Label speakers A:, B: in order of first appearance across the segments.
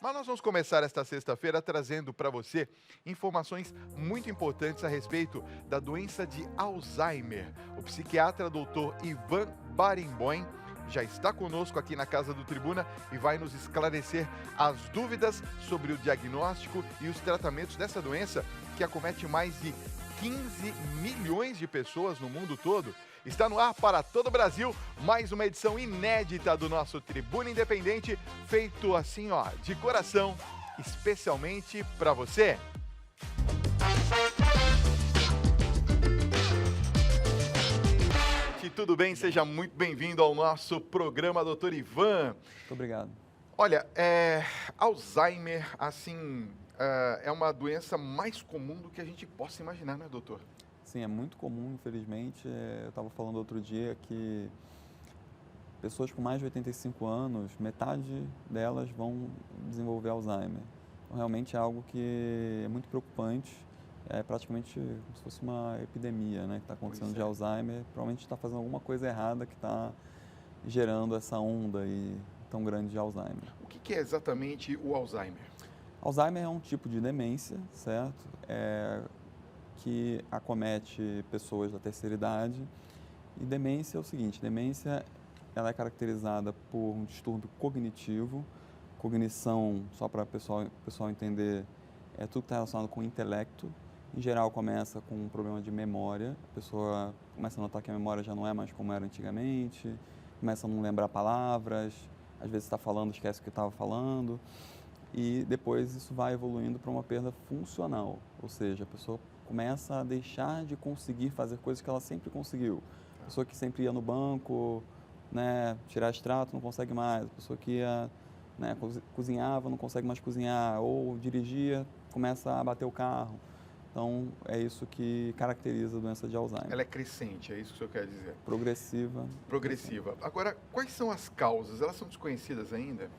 A: Mas nós vamos começar esta sexta-feira trazendo para você informações muito importantes a respeito da doença de Alzheimer. O psiquiatra Dr. Ivan Barenboim já está conosco aqui na Casa do Tribuna e vai nos esclarecer as dúvidas sobre o diagnóstico e os tratamentos dessa doença que acomete mais de 15 milhões de pessoas no mundo todo. Está no ar para todo o Brasil, mais uma edição inédita do nosso Tribuna Independente, feito assim, ó, de coração, especialmente para você. Tudo bem? Seja muito bem-vindo ao nosso programa, doutor Ivan.
B: Muito obrigado.
A: Olha, Alzheimer, assim, é uma doença mais comum do que a gente possa imaginar, né, doutor?
B: Sim, é muito comum, infelizmente. Eu estava falando outro dia que pessoas com mais de 85 anos, metade delas vão desenvolver Alzheimer. Então, realmente é algo que é muito preocupante. É praticamente como se fosse uma epidemia, né, que está acontecendo de Alzheimer. Provavelmente está fazendo alguma coisa errada que está gerando essa onda aí tão grande de Alzheimer.
A: O que é exatamente o Alzheimer?
B: Alzheimer é um tipo de demência, certo? Que acomete pessoas da terceira idade. E demência é o seguinte, demência ela é caracterizada por um distúrbio cognitivo. Cognição, só para o pessoal entender, é tudo que está relacionado com o intelecto. Em geral, começa com um problema de memória. A pessoa começa a notar que a memória já não é mais como era antigamente, começa a não lembrar palavras, às vezes está falando, esquece o que estava falando. E depois isso vai evoluindo para uma perda funcional, ou seja, a pessoa começa a deixar de conseguir fazer coisas que ela sempre conseguiu. A pessoa que sempre ia no banco, né, tirar extrato, não consegue mais. A pessoa que ia, né, cozinhava, não consegue mais cozinhar. Ou dirigia, começa a bater o carro. Então, é isso que caracteriza a doença de Alzheimer.
A: Ela é crescente, é isso que o senhor quer dizer?
B: Progressiva.
A: Progressiva. Agora, quais são as causas? Elas são desconhecidas ainda?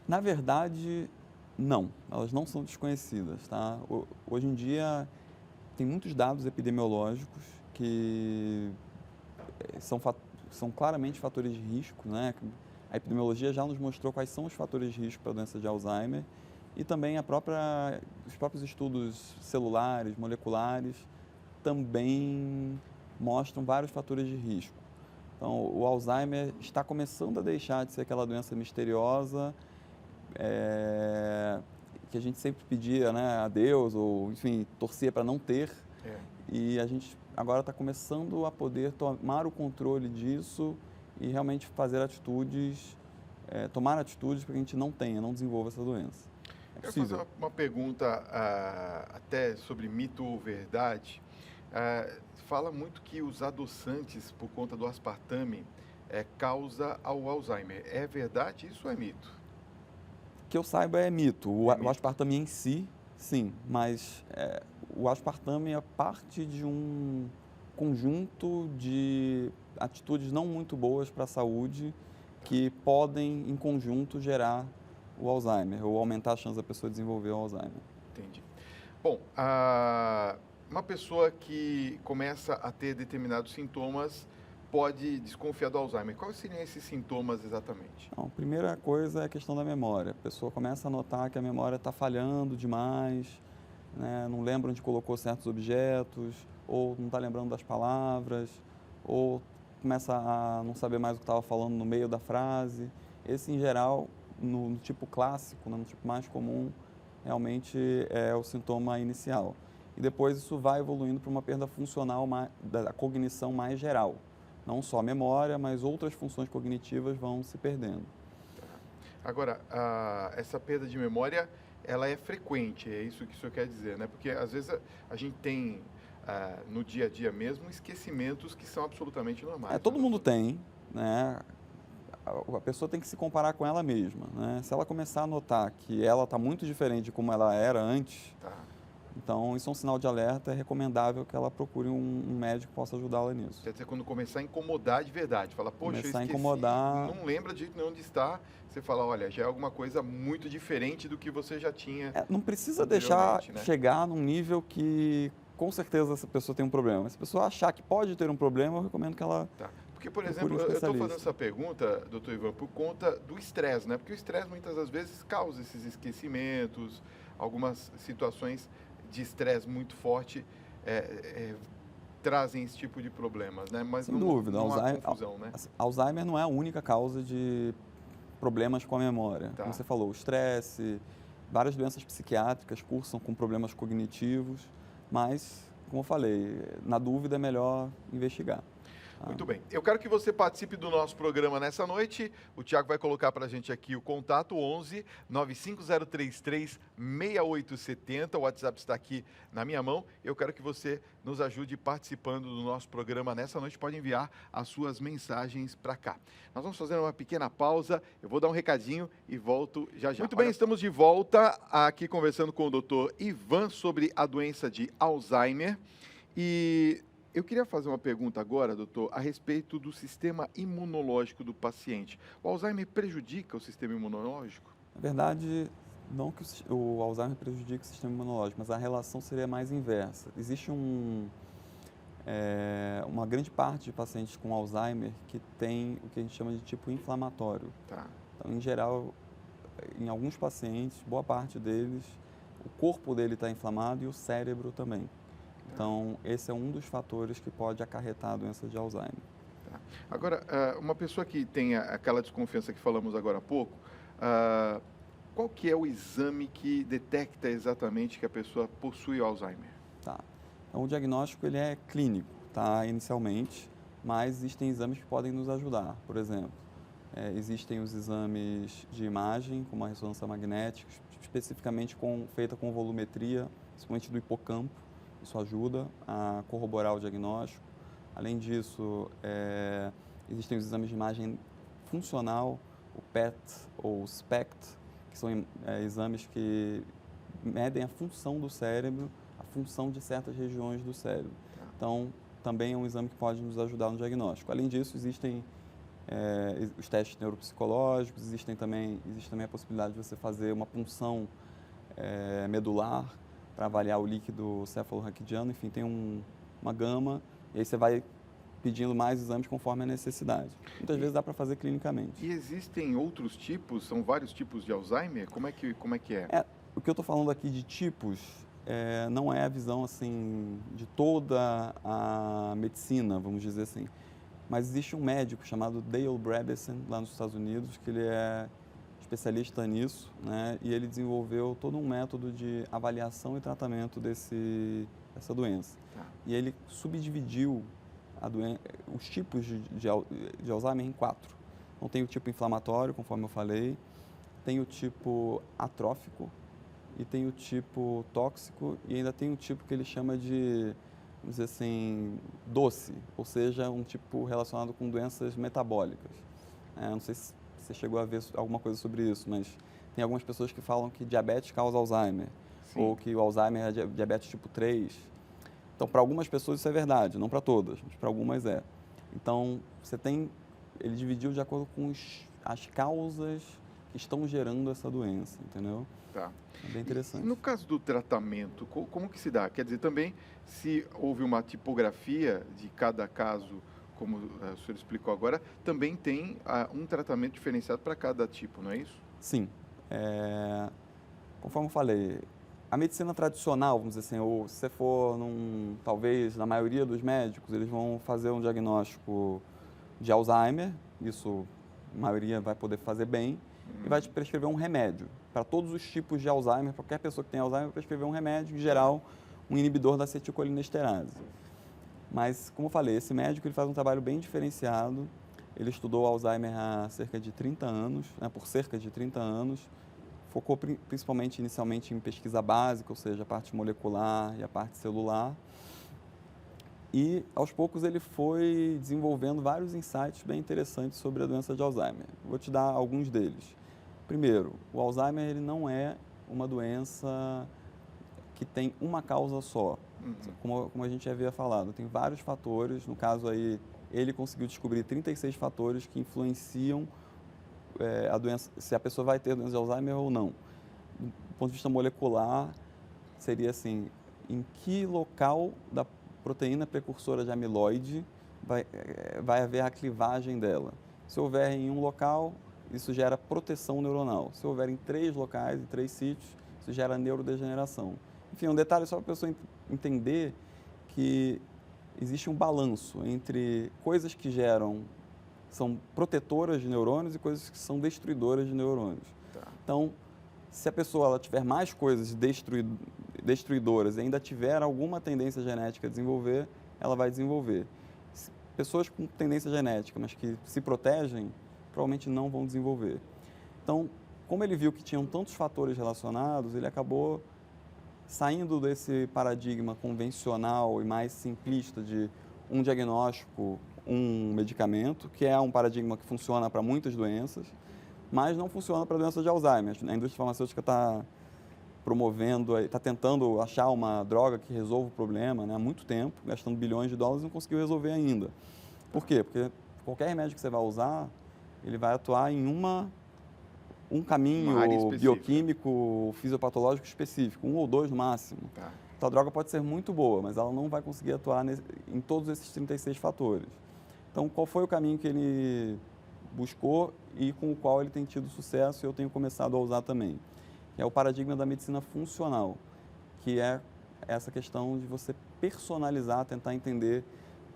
B: Na verdade, não. Elas não são desconhecidas, tá? Hoje em dia, tem muitos dados epidemiológicos que são claramente fatores de risco, né? A epidemiologia já nos mostrou quais são os fatores de risco para a doença de Alzheimer. E também os próprios estudos celulares, moleculares, também mostram vários fatores de risco. Então, o Alzheimer está começando a deixar de ser aquela doença misteriosa que a gente sempre pedia, né, a Deus, ou, enfim, torcia para não ter. E a gente agora está começando a poder tomar o controle disso e realmente fazer tomar atitudes para que a gente não desenvolva essa doença.
A: Eu quero fazer uma pergunta até sobre mito ou verdade. Fala muito que os adoçantes, por conta do aspartame, causa ao Alzheimer. É verdade isso ou é mito?
B: Que eu saiba é mito. O aspartame em si, sim, mas o aspartame é parte de um conjunto de atitudes não muito boas para a saúde que podem, em conjunto, gerar o Alzheimer, ou aumentar a chance da pessoa desenvolver o Alzheimer.
A: Entendi. Bom, uma pessoa que começa a ter determinados sintomas pode desconfiar do Alzheimer. Quais seriam esses sintomas exatamente?
B: Então, a primeira coisa é a questão da memória. A pessoa começa a notar que a memória está falhando demais, né? Não lembra onde colocou certos objetos, ou não está lembrando das palavras, ou começa a não saber mais o que estava falando no meio da frase. Esse, em geral, no tipo clássico, no tipo mais comum, realmente é o sintoma inicial. E depois isso vai evoluindo para uma perda funcional da cognição mais geral. Não só a memória, mas outras funções cognitivas vão se perdendo.
A: Agora, essa perda de memória, ela é frequente, é isso que o senhor quer dizer, né? Porque às vezes a gente tem, no dia a dia mesmo, esquecimentos que são absolutamente normais.
B: Todo mundo tem, né? A pessoa tem que se comparar com ela mesma, né? Se ela começar a notar que ela está muito diferente de como ela era antes, então isso é um sinal de alerta, é recomendável que ela procure um médico que possa ajudá-la nisso.
A: Quer dizer, quando começar a incomodar de verdade, fala, poxa, eu esqueci,
B: incomodar...
A: não lembra de onde está, você fala, olha, já é alguma coisa muito diferente do que você já tinha.
B: Não precisa deixar chegar num nível que com certeza essa pessoa tem um problema. Se a pessoa achar que pode ter um problema, eu recomendo que ela
A: Porque, por exemplo, eu estou fazendo essa pergunta, doutor Ivan, por conta do estresse, né? Porque o estresse muitas das vezes causa esses esquecimentos, algumas situações de estresse muito forte trazem esse tipo de problemas, né? Mas
B: Sem dúvida,
A: não há confusão, né?
B: Alzheimer não é a única causa de problemas com a memória.
A: Tá.
B: Como você falou, o estresse, várias doenças psiquiátricas cursam com problemas cognitivos, mas, como eu falei, na dúvida é melhor investigar.
A: Muito bem. Eu quero que você participe do nosso programa nessa noite. O Tiago vai colocar para a gente aqui o contato 11 95033 6870. O WhatsApp está aqui na minha mão. Eu quero que você nos ajude participando do nosso programa nessa noite. Pode enviar as suas mensagens para cá. Nós vamos fazer uma pequena pausa. Eu vou dar um recadinho e volto já já. Muito bem, estamos de volta aqui conversando com o doutor Ivan sobre a doença de Alzheimer. E eu queria fazer uma pergunta agora, doutor, a respeito do sistema imunológico do paciente. O Alzheimer prejudica o sistema imunológico?
B: Na verdade, não que o Alzheimer prejudique o sistema imunológico, mas a relação seria mais inversa. Existe uma grande parte de pacientes com Alzheimer que tem o que a gente chama de tipo inflamatório.
A: Tá.
B: Então, em geral, em alguns pacientes, boa parte deles, o corpo dele está inflamado e o cérebro também. Então, esse é um dos fatores que pode acarretar a doença de Alzheimer.
A: Tá. Agora, uma pessoa que tem aquela desconfiança que falamos agora há pouco, qual que é o exame que detecta exatamente que a pessoa possui Alzheimer?
B: Tá. Então, o diagnóstico ele é clínico, tá, inicialmente, mas existem exames que podem nos ajudar. Por exemplo, existem os exames de imagem, como a ressonância magnética, especificamente feita com volumetria, principalmente do hipocampo. Isso ajuda a corroborar o diagnóstico. Além disso, existem os exames de imagem funcional, o PET ou o SPECT, que são exames que medem a função do cérebro, a função de certas regiões do cérebro. Então, também é um exame que pode nos ajudar no diagnóstico. Além disso, existem os testes neuropsicológicos, existe também a possibilidade de você fazer uma punção medular, para avaliar o líquido cefalorraquidiano, enfim, tem uma gama, e aí você vai pedindo mais exames conforme a necessidade. Muitas vezes dá para fazer clinicamente.
A: E existem outros tipos, são vários tipos de Alzheimer? Como é que é?
B: O que eu estou falando aqui de tipos não é a visão assim de toda a medicina, vamos dizer assim, mas existe um médico chamado Dale Bredesen, lá nos Estados Unidos, que ele é especialista nisso, né? E ele desenvolveu todo um método de avaliação e tratamento dessa doença.
A: Tá.
B: E ele subdividiu os tipos de Alzheimer em 4. Então tem o tipo inflamatório, conforme eu falei, tem o tipo atrófico e tem o tipo tóxico e ainda tem o tipo que ele chama de, vamos dizer assim, doce, ou seja, um tipo relacionado com doenças metabólicas. Não sei se você chegou a ver alguma coisa sobre isso, mas tem algumas pessoas que falam que diabetes causa Alzheimer,
A: Sim.
B: Ou que o Alzheimer é diabetes tipo 3. Então, para algumas pessoas isso é verdade, não para todas, mas para algumas é. Então, ele dividiu de acordo com as causas que estão gerando essa doença, entendeu?
A: Tá.
B: É bem interessante.
A: E no caso do tratamento, como que se dá? Quer dizer, também, se houve uma tipografia de cada caso, como o senhor explicou agora, também tem um tratamento diferenciado para cada tipo, não é isso?
B: Sim. Conforme eu falei, a medicina tradicional, vamos dizer assim, ou se você for, talvez, na maioria dos médicos, eles vão fazer um diagnóstico de Alzheimer, isso a maioria vai poder fazer bem, e vai te prescrever um remédio. Para todos os tipos de Alzheimer, qualquer pessoa que tem Alzheimer vai prescrever um remédio, em geral, um inibidor da acetilcolinesterase. Mas, como eu falei, esse médico ele faz um trabalho bem diferenciado. Ele estudou Alzheimer há cerca de 30 anos, por cerca de 30 anos. Focou principalmente, inicialmente, em pesquisa básica, ou seja, a parte molecular e a parte celular. E, aos poucos, ele foi desenvolvendo vários insights bem interessantes sobre a doença de Alzheimer. Vou te dar alguns deles. Primeiro, o Alzheimer ele não é uma doença que tem uma causa só. Como a gente já havia falado, tem vários fatores. No caso aí, ele conseguiu descobrir 36 fatores que influenciam a doença, se a pessoa vai ter doença de Alzheimer ou não. Do ponto de vista molecular, seria assim, em que local da proteína precursora de amiloide vai haver a clivagem dela. Se houver em um local, isso gera proteção neuronal. Se houver em 3 locais, em 3 sítios, isso gera neurodegeneração. Enfim, um detalhe só para a pessoa entender que existe um balanço entre coisas que são protetoras de neurônios e coisas que são destruidoras de neurônios.
A: Tá.
B: Então, se a pessoa ela tiver mais coisas destruidoras e ainda tiver alguma tendência genética a desenvolver, ela vai desenvolver. Pessoas com tendência genética, mas que se protegem, provavelmente não vão desenvolver. Então, como ele viu que tinham tantos fatores relacionados, ele acabou saindo desse paradigma convencional e mais simplista de um diagnóstico, um medicamento, que é um paradigma que funciona para muitas doenças, mas não funciona para a doença de Alzheimer. A indústria farmacêutica está promovendo, está tentando achar uma droga que resolva o problema, né, há muito tempo, gastando bilhões de dólares e não conseguiu resolver ainda. Por quê? Porque qualquer remédio que você vai usar, ele vai atuar em um caminho bioquímico, fisiopatológico específico, 1 ou 2 no máximo.
A: Tá.
B: Então, a droga pode ser muito boa, mas ela não vai conseguir atuar em todos esses 36 fatores. Então, qual foi o caminho que ele buscou e com o qual ele tem tido sucesso e eu tenho começado a usar também? É o paradigma da medicina funcional, que é essa questão de você personalizar, tentar entender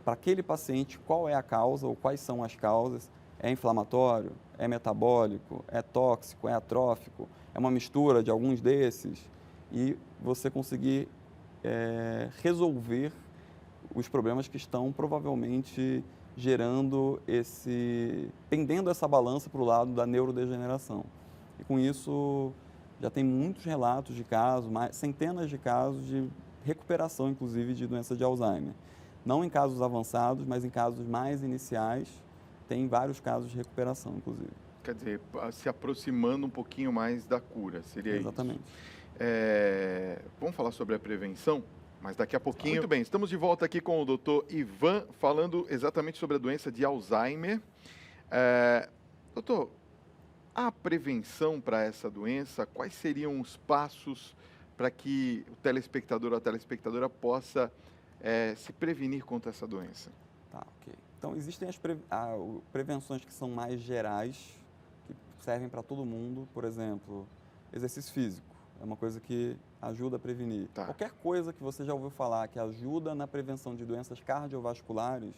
B: para aquele paciente qual é a causa ou quais são as causas. É inflamatório? É metabólico? É tóxico? É atrófico? É uma mistura de alguns desses? E você conseguir resolver os problemas que estão provavelmente pendendo essa balança para o lado da neurodegeneração. E com isso já tem muitos relatos de casos, centenas de casos de recuperação, inclusive, de doença de Alzheimer. Não em casos avançados, mas em casos mais iniciais, tem vários casos de recuperação, inclusive.
A: Quer dizer, se aproximando um pouquinho mais da cura, seria
B: Exatamente.
A: isso. Vamos falar sobre a prevenção, mas daqui a pouquinho. Muito bem, estamos de volta aqui com o Dr. Ivan, falando exatamente sobre a doença de Alzheimer. Doutor, a prevenção para essa doença, quais seriam os passos para que o telespectador ou a telespectadora possa se prevenir contra essa doença?
B: Tá, ok. Então, existem as prevenções que são mais gerais, que servem para todo mundo. Por exemplo, exercício físico. É uma coisa que ajuda a prevenir.
A: Tá.
B: Qualquer coisa que você já ouviu falar que ajuda na prevenção de doenças cardiovasculares,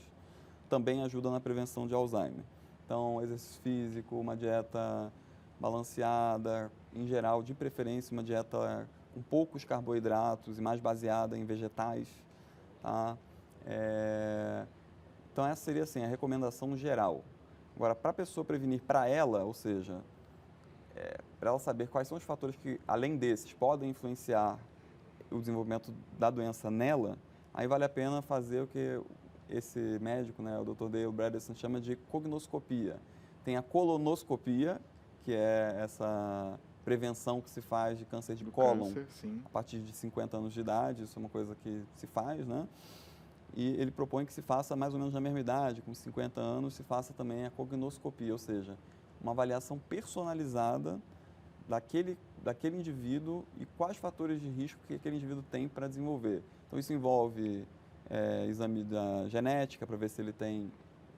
B: também ajuda na prevenção de Alzheimer. Então, exercício físico, uma dieta balanceada, em geral, de preferência, uma dieta com poucos carboidratos e mais baseada em vegetais. Tá? Então, essa seria assim, a recomendação geral. Agora, para a pessoa prevenir para ela, ou seja, para ela saber quais são os fatores que, além desses, podem influenciar o desenvolvimento da doença nela, aí vale a pena fazer o que esse médico, né, o Dr. Dale Bredesen, chama de cognoscopia. Tem a colonoscopia, que é essa prevenção que se faz de câncer de cólon a partir de 50 anos de idade, isso é uma coisa que se faz, né? E ele propõe que se faça mais ou menos na mesma idade, com 50 anos, se faça também a cognoscopia, ou seja, uma avaliação personalizada daquele indivíduo e quais fatores de risco que aquele indivíduo tem para desenvolver. Então, isso envolve exame da genética para ver se ele tem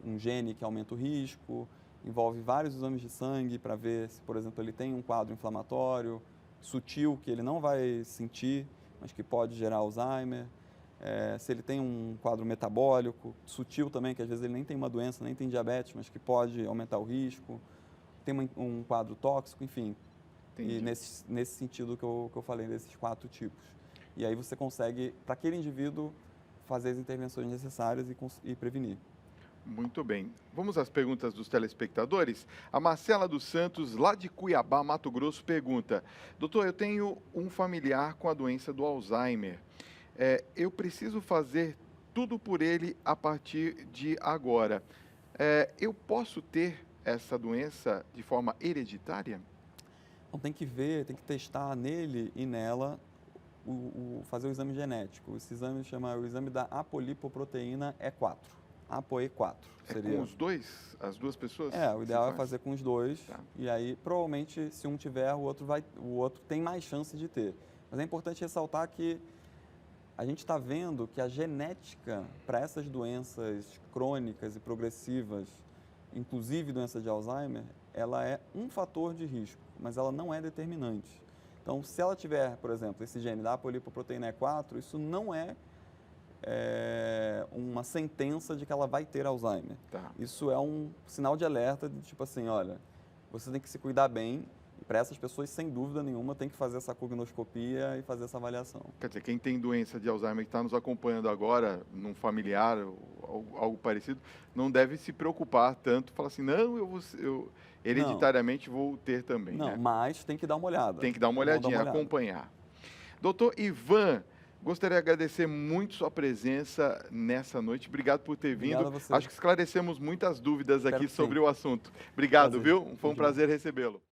B: um gene que aumenta o risco, envolve vários exames de sangue para ver se, por exemplo, ele tem um quadro inflamatório sutil que ele não vai sentir, mas que pode gerar Alzheimer. Se ele tem um quadro metabólico sutil também, que às vezes ele nem tem uma doença, nem tem diabetes, mas que pode aumentar o risco. Tem um quadro tóxico, enfim. Entendi. E nesse sentido que eu falei, desses 4 tipos. E aí você consegue, para aquele indivíduo, fazer as intervenções necessárias e prevenir.
A: Muito bem. Vamos às perguntas dos telespectadores. A Marcela dos Santos, lá de Cuiabá, Mato Grosso, pergunta: doutor, eu tenho um familiar com a doença do Alzheimer. Eu preciso fazer tudo por ele a partir de agora. Eu posso ter essa doença de forma hereditária?
B: Então, tem que ver, tem que testar nele e nela, fazer o exame genético. Esse exame chama o exame da apolipoproteína E4. ApoE4.
A: Seria... com os dois? As duas pessoas?
B: O ideal é fazer com os dois.
A: Tá.
B: E aí, provavelmente, se um tiver, o outro tem mais chance de ter. Mas é importante ressaltar que a gente está vendo que a genética para essas doenças crônicas e progressivas, inclusive doença de Alzheimer, ela é um fator de risco, mas ela não é determinante. Então, se ela tiver, por exemplo, esse gene da apolipoproteína E4, isso não é uma sentença de que ela vai ter Alzheimer.
A: Tá.
B: Isso é um sinal de alerta de tipo assim, olha, você tem que se cuidar bem e para essas pessoas, sem dúvida nenhuma, tem que fazer essa cognoscopia e fazer essa avaliação.
A: Quer dizer, quem tem doença de Alzheimer que está nos acompanhando agora, num familiar ou algo parecido, não deve se preocupar tanto, falar assim, não, eu hereditariamente vou ter também.
B: Não,
A: né?
B: mas tem que dar uma olhada.
A: Tem que dar uma olhadinha, acompanhar. Doutor Ivan, gostaria de agradecer muito sua presença nessa noite. Obrigado por ter vindo.
B: Obrigado a você.
A: Acho que esclarecemos muitas dúvidas
B: Espero
A: aqui
B: que
A: sobre
B: sim.
A: o assunto. Obrigado,
B: Prazer.
A: viu? Foi um prazer recebê-lo.